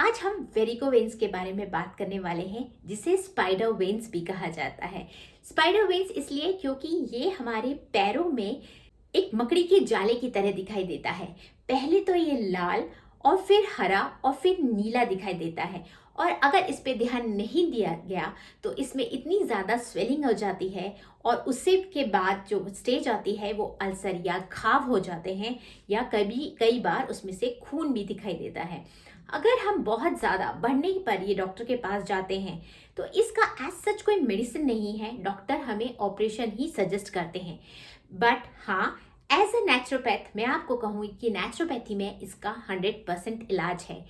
आज हम वेरिकोवेन्स के बारे में बात करने वाले हैं, जिसे स्पाइडर वेन्स भी कहा जाता है। स्पाइडर वेन्स इसलिए क्योंकि ये हमारे पैरों में एक मकड़ी के जाले की तरह दिखाई देता है। पहले तो ये लाल और फिर हरा और फिर नीला दिखाई देता है, और अगर इस पे ध्यान नहीं दिया गया तो इसमें इतनी ज़्यादा स्वेलिंग हो जाती है, और उससे के बाद जो स्टेज आती है वो अल्सर या घाव हो जाते हैं, या कई बार उसमें से खून भी दिखाई देता है। अगर हम बहुत ज़्यादा बढ़ने पर ये डॉक्टर के पास जाते हैं तो इसका एज सच कोई मेडिसिन नहीं है, डॉक्टर हमें ऑपरेशन ही सजेस्ट करते हैं। बट हाँ, एज अ नेचुरोपैथ मैं आपको कहूँ कि नेचुरोपैथी में इसका 100% इलाज है।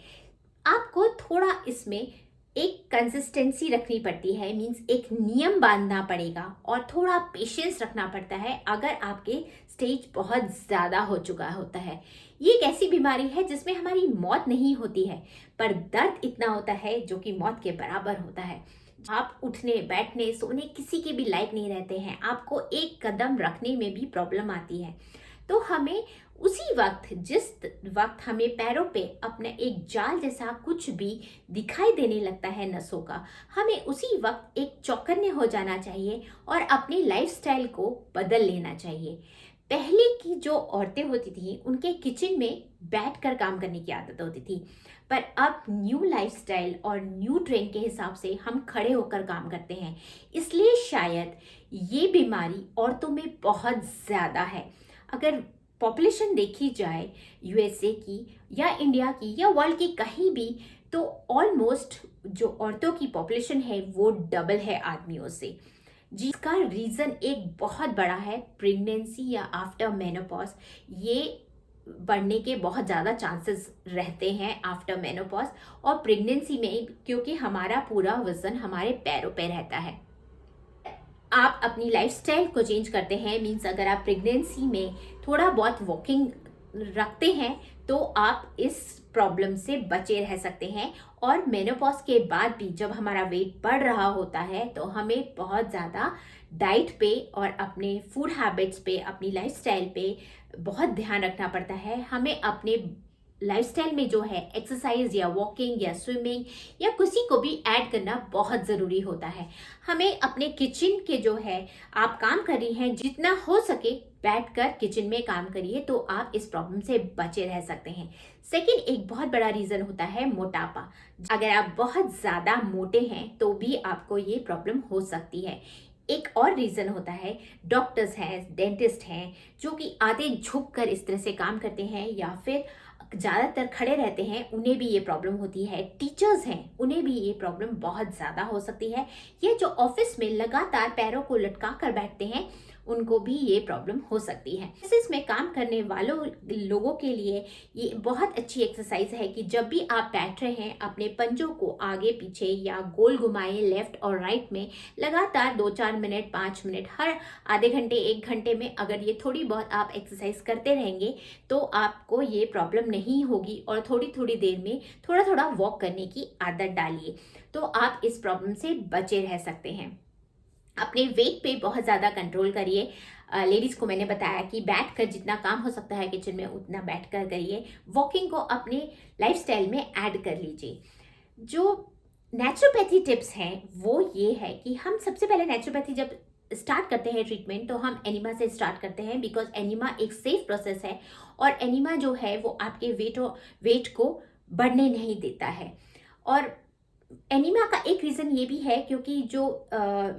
आपको थोड़ा इसमें एक कंसिस्टेंसी रखनी पड़ती है, मीन्स एक नियम बांधना पड़ेगा और थोड़ा पेशेंस रखना पड़ता है अगर आपके स्टेज बहुत ज़्यादा हो चुका होता है। ये एक ऐसी बीमारी है जिसमें हमारी मौत नहीं होती है, पर दर्द इतना होता है जो कि मौत के बराबर होता है। आप उठने बैठने सोने किसी के भी लायक नहीं रहते हैं, आपको एक कदम रखने में भी प्रॉब्लम आती है। तो हमें उसी वक्त, जिस वक्त हमें पैरों पे अपना एक जाल जैसा कुछ भी दिखाई देने लगता है नसों का, हमें उसी वक्त एक चौकन्ने हो जाना चाहिए और अपनी लाइफस्टाइल को बदल लेना चाहिए। पहले की जो औरतें होती थी उनके किचन में बैठकर काम करने की आदत होती थी, पर अब न्यू लाइफस्टाइल और न्यू ट्रेंड के हिसाब से हम खड़े होकर काम करते हैं, इसलिए शायद ये बीमारी औरतों में बहुत ज़्यादा है। अगर पॉपुलेशन देखी जाए यूएसए की या इंडिया की या वर्ल्ड की कहीं भी, तो ऑलमोस्ट जो औरतों की पॉपुलेशन है वो डबल है आदमियों से, जिसका रीज़न एक बहुत बड़ा है प्रेगनेंसी या आफ्टर मेनोपॉज। ये बढ़ने के बहुत ज़्यादा चांसेस रहते हैं आफ्टर मेनोपॉज और प्रेगनेंसी में, क्योंकि हमारा पूरा वजन हमारे पैरों पे रहता है। आप अपनी लाइफस्टाइल को चेंज करते हैं, मीन्स अगर आप प्रेगनेंसी में थोड़ा बहुत वॉकिंग रखते हैं तो आप इस प्रॉब्लम से बचे रह सकते हैं। और मेनोपॉज के बाद भी जब हमारा वेट बढ़ रहा होता है तो हमें बहुत ज़्यादा डाइट पे और अपने फूड हैबिट्स पे, अपनी लाइफस्टाइल पे बहुत ध्यान रखना पड़ता है। हमें अपने लाइफस्टाइल में जो है एक्सरसाइज या वॉकिंग या स्विमिंग या किसी को भी ऐड करना बहुत ज़रूरी होता है। हमें अपने किचन के जो है, आप काम कर रही हैं, जितना हो सके बैठकर किचन में काम करिए तो आप इस प्रॉब्लम से बचे रह सकते हैं। सेकंड, एक बहुत बड़ा रीज़न होता है मोटापा। अगर आप बहुत ज़्यादा मोटे हैं तो भी आपको ये प्रॉब्लम हो सकती है। एक और रीज़न होता है, डॉक्टर्स हैं, डेंटिस्ट हैं, जो कि आधे झुक कर इस तरह से काम करते हैं या फिर ज़्यादातर खड़े रहते हैं, उन्हें भी ये प्रॉब्लम होती है। टीचर्स हैं, उन्हें भी ये प्रॉब्लम बहुत ज़्यादा हो सकती है। ये जो ऑफिस में लगातार पैरों को लटका कर बैठते हैं, उनको भी ये प्रॉब्लम हो सकती है। ऑफिस में काम करने वालों लोगों के लिए ये बहुत अच्छी एक्सरसाइज है कि जब भी आप बैठ रहे हैं अपने पंजों को आगे पीछे या गोल घुमाएं, लेफ्ट और राइट में लगातार 2-4 मिनट, 5 मिनट, हर आधे घंटे 1 घंटे में अगर ये थोड़ी बहुत आप एक्सरसाइज करते रहेंगे तो आपको ये प्रॉब्लम नहीं होगी। और थोड़ी थोड़ी देर में थोड़ा थोड़ा वॉक करने की आदत डालिए तो आप इस प्रॉब्लम से बचे रह सकते हैं। अपने वेट पे बहुत ज़्यादा कंट्रोल करिए। लेडीज़ को मैंने बताया कि बैठकर जितना काम हो सकता है किचन में उतना बैठकर करिए। वॉकिंग को अपने लाइफस्टाइल में ऐड कर लीजिए। जो नेचुरोपैथी टिप्स हैं वो ये है कि हम सबसे पहले नेचुरोपैथी जब स्टार्ट करते हैं ट्रीटमेंट तो हम एनिमा से स्टार्ट करते हैं, बिकॉज एनिमा एक सेफ प्रोसेस है और एनिमा जो है वो आपके वेट को बढ़ने नहीं देता है। और एनीमिया का एक रीज़न ये भी है क्योंकि जो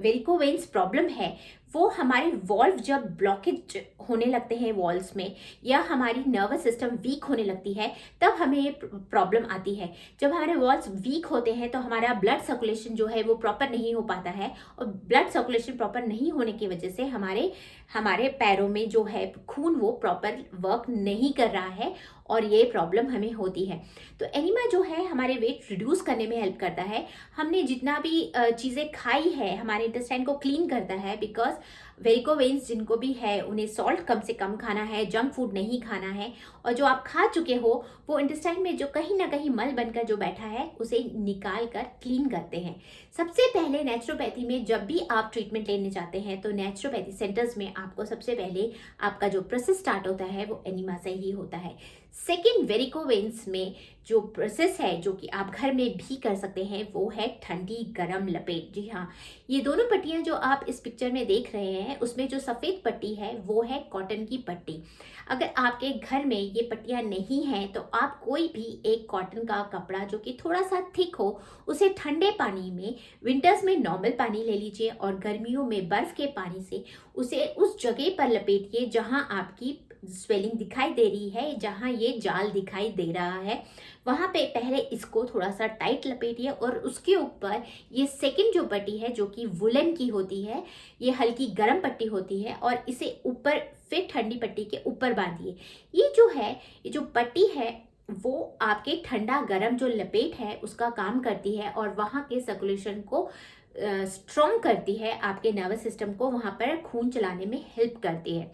वेरिकोवेन्स प्रॉब्लम है वो हमारे वॉल्व जब ब्लॉकेज होने लगते हैं वॉल्स में, या हमारी नर्वस सिस्टम वीक होने लगती है, तब हमें ये प्रॉब्लम आती है। जब हमारे वॉल्स वीक होते हैं तो हमारा ब्लड सर्कुलेशन जो है वो प्रॉपर नहीं हो पाता है, और ब्लड सर्कुलेशन प्रॉपर नहीं होने की वजह से हमारे पैरों में जो है खून वो प्रॉपर वर्क नहीं कर रहा है, और ये प्रॉब्लम हमें होती है। तो एनीमिया जो है हमारे वेट रिड्यूस करने में हेल्प करता है। हमने जितना भी चीज़ें खाई है हमारे इंटेस्टाइन को क्लीन करता है, बिकॉज वेरिकोवेन्स जिनको भी है उन्हें सॉल्ट कम से कम खाना है, जंक फूड नहीं खाना है, और जो आप खा चुके हो वो इंटेस्टाइन में जो कहीं ना कहीं मल बनकर जो बैठा है उसे निकाल कर क्लीन करते हैं। सबसे पहले नेचुरोपैथी में जब भी आप ट्रीटमेंट लेने जाते हैं तो नेचुरोपैथी सेंटर्स में आपको सबसे पहले आपका जो प्रोसेस स्टार्ट होता है वो एनिमा से ही होता है। सेकेंड, वेरिकोवेन्स में जो प्रोसेस है जो कि आप घर में भी कर सकते हैं वो है ठंडी गरम लपेट। जी हाँ, ये दोनों पट्टियां जो आप इस पिक्चर में देख रहे हैं उसमें जो सफ़ेद पट्टी है वो है कॉटन की पट्टी। अगर आपके घर में ये पट्टियां नहीं हैं तो आप कोई भी एक कॉटन का कपड़ा जो कि थोड़ा सा थिक हो उसे ठंडे पानी में, विंटर्स में नॉर्मल पानी ले लीजिए और गर्मियों में बर्फ़ के पानी से उसे उस जगह पर लपेटिए जहां आपकी स्वेलिंग दिखाई दे रही है, जहां ये जाल दिखाई दे रहा है, वहां पे पहले इसको थोड़ा सा टाइट लपेटिए और उसके ऊपर ये सेकंड जो पट्टी है जो कि वुलन की होती है, ये हल्की गर्म पट्टी होती है और इसे ऊपर फिर ठंडी पट्टी के ऊपर बांधिए। ये जो है, ये जो पट्टी है वो आपके ठंडा गर्म जो लपेट है उसका काम करती है और वहाँ के सर्कुलेशन को स्ट्रॉन्ग करती है, आपके नर्वस सिस्टम को वहाँ पर खून चलाने में हेल्प करती है।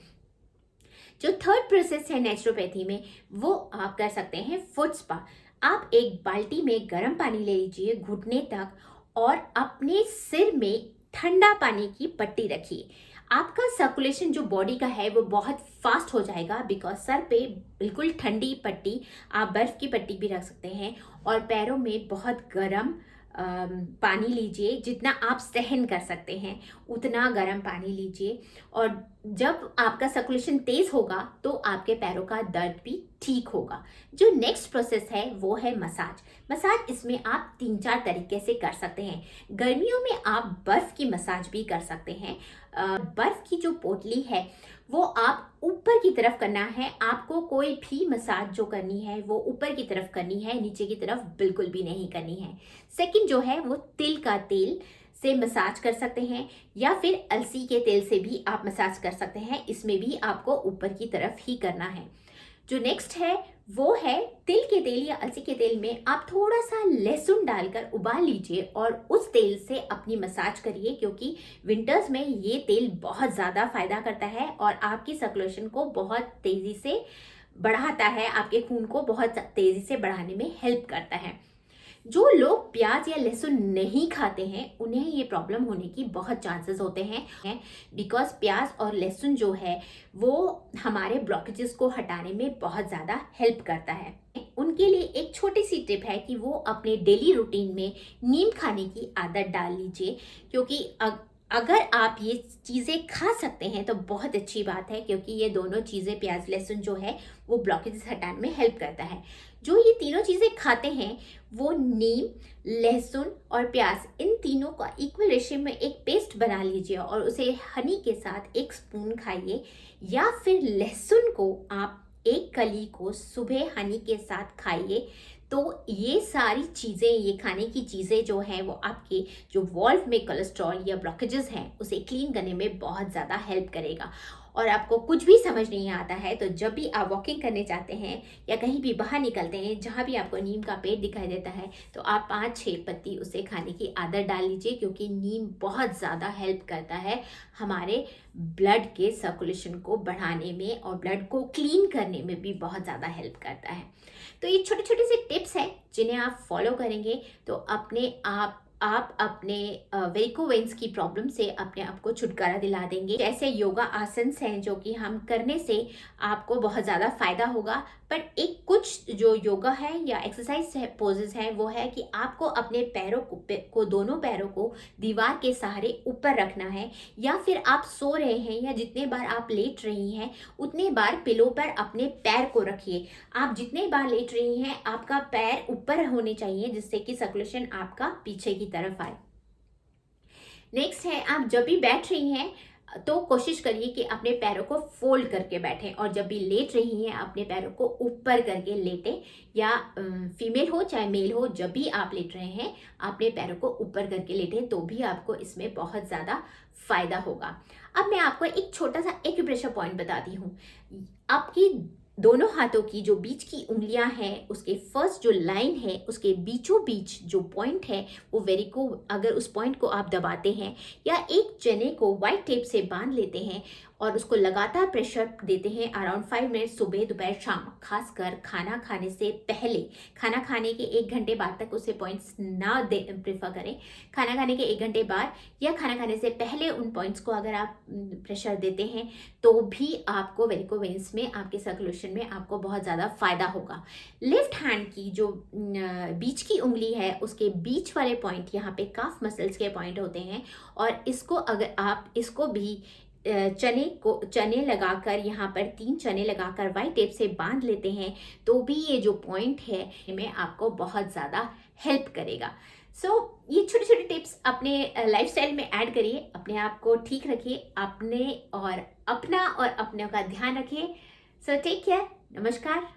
जो थर्ड प्रोसेस है नेचुरोपैथी में वो आप कर सकते हैं फुट स्पा। आप एक बाल्टी में गर्म पानी ले लीजिए घुटने तक और अपने सिर में ठंडा पानी की पट्टी रखिए। आपका सर्कुलेशन जो बॉडी का है वो बहुत फास्ट हो जाएगा, बिकॉज सर पे बिल्कुल ठंडी पट्टी, आप बर्फ की पट्टी भी रख सकते हैं, और पैरों में बहुत गर्म पानी लीजिए, जितना आप सहन कर सकते हैं उतना गर्म पानी लीजिए। और जब आपका सर्कुलेशन तेज होगा तो आपके पैरों का दर्द भी ठीक होगा। जो नेक्स्ट प्रोसेस है वो है मसाज। मसाज इसमें आप 3-4 तरीके से कर सकते हैं। गर्मियों में आप बर्फ की मसाज भी कर सकते हैं। बर्फ की जो पोटली है वो आप ऊपर की तरफ करना है। आपको कोई भी मसाज जो करनी है वो ऊपर की तरफ करनी है, नीचे की तरफ बिल्कुल भी नहीं करनी है। सेकंड जो है वो तिल का तेल से मसाज कर सकते हैं या फिर अलसी के तेल से भी आप मसाज कर सकते हैं। इसमें भी आपको ऊपर की तरफ ही करना है। जो नेक्स्ट है वो है तिल के तेल या अलसी के तेल में आप थोड़ा सा लहसुन डालकर उबाल लीजिए और उस तेल से अपनी मसाज करिए, क्योंकि विंटर्स में ये तेल बहुत ज़्यादा फायदा करता है और आपकी सर्कुलेशन को बहुत तेज़ी से बढ़ाता है, आपके खून को बहुत तेज़ी से बढ़ाने में हेल्प करता है। जो लोग प्याज या लहसुन नहीं खाते हैं उन्हें ये प्रॉब्लम होने की बहुत चांसेस होते हैं, बिकॉज प्याज और लहसुन जो है वो हमारे ब्लॉकेजेस को हटाने में बहुत ज़्यादा हेल्प करता है। उनके लिए एक छोटी सी टिप है कि वो अपने डेली रूटीन में नीम खाने की आदत डाल लीजिए, क्योंकि अगर आप ये चीज़ें खा सकते हैं तो बहुत अच्छी बात है, क्योंकि ये दोनों चीज़ें, प्याज लहसुन जो है वो ब्लॉकेजेस हटाने में हेल्प करता है। जो ये तीनों चीज़ें खाते हैं वो नीम, लहसुन और प्याज, इन तीनों का इक्वल रेशियो में एक पेस्ट बना लीजिए और उसे हनी के साथ 1 स्पून खाइए, या फिर लहसुन को आप एक कली को सुबह हनी के साथ खाइए। तो ये सारी चीज़ें, ये खाने की चीज़ें जो हैं वो आपके जो वॉल्व में कोलेस्ट्रॉल या ब्लॉकेजेस हैं उसे क्लीन करने में बहुत ज़्यादा हेल्प करेगा। और आपको कुछ भी समझ नहीं आता है तो जब भी आप वॉकिंग करने जाते हैं या कहीं भी बाहर निकलते हैं, जहाँ भी आपको नीम का पेड़ दिखाई देता है तो आप 5-6 पत्ती उसे खाने की आदत डाल लीजिए, क्योंकि नीम बहुत ज़्यादा हेल्प करता है हमारे ब्लड के सर्कुलेशन को बढ़ाने में और ब्लड को क्लीन करने में भी बहुत ज़्यादा हेल्प करता है। तो ये छोटे छोटे से टिप्स हैं जिन्हें आप फॉलो करेंगे तो अपने आप अपने वेरिकोवेन्स की प्रॉब्लम से अपने आप को छुटकारा दिला देंगे। ऐसे योगा आसन्स हैं जो कि हम करने से आपको बहुत ज़्यादा फायदा होगा। पर एक कुछ जो योगा है या एक्सरसाइज है, पोजेस हैं, वो है कि आपको अपने पैरों को दोनों पैरों को दीवार के सहारे ऊपर रखना है, या फिर आप सो रहे हैं या जितने बार आप लेट रही हैं उतने बार पिलो पर अपने पैर को रखिए। आप जितने बार लेट रही हैं आपका पैर ऊपर होने चाहिए, जिससे कि सर्कुलेशन आपका पीछे की तरफ आए। नेक्स्ट है, आप जब भी बैठ रही हैं तो कोशिश करिए कि अपने पैरों को फोल्ड करके बैठें, और जब भी लेट रही हैं अपने पैरों को ऊपर करके लेटें, या फीमेल हो चाहे मेल हो, जब भी आप लेट रहे हैं अपने पैरों को ऊपर करके लेटें, तो भी आपको इसमें बहुत ज़्यादा फायदा होगा। अब मैं आपको एक छोटा सा एक्यूप्रेशर पॉइंट बताती हूँ। आपकी दोनों हाथों की जो बीच की उंगलियां हैं, उसके फर्स्ट जो लाइन है, उसके बीचों बीच जो पॉइंट है, वो वेरिको, अगर उस पॉइंट को आप दबाते हैं या एक चने को वाइट टेप से बांध लेते हैं और उसको लगातार प्रेशर देते हैं अराउंड 5 मिनट, सुबह दोपहर शाम, खासकर खाना खाने से पहले, खाना खाने के 1 घंटे बाद तक उसे पॉइंट्स ना दे प्रेफर करें। खाना खाने के 1 घंटे बाद या खाना खाने से पहले उन पॉइंट्स को अगर आप प्रेशर देते हैं तो भी आपको वेरिको वेन्स में, आपके सर्कुलेशन में आपको बहुत ज़्यादा फायदा होगा। लेफ्ट हैंड की जो बीच की उंगली है, उसके बीच वाले पॉइंट, यहाँ पे काफ मसल्स के पॉइंट होते हैं, और इसको अगर आप इसको भी चने लगाकर, यहाँ पर 3 चने लगाकर वाइट टेप से बांध लेते हैं तो भी ये जो पॉइंट है में आपको बहुत ज़्यादा हेल्प करेगा। ये छोटे छोटे टिप्स अपने लाइफस्टाइल में ऐड करिए, अपने आप को ठीक रखिए, अपने और अपना और अपनों का ध्यान रखिए। टेक केयर, नमस्कार।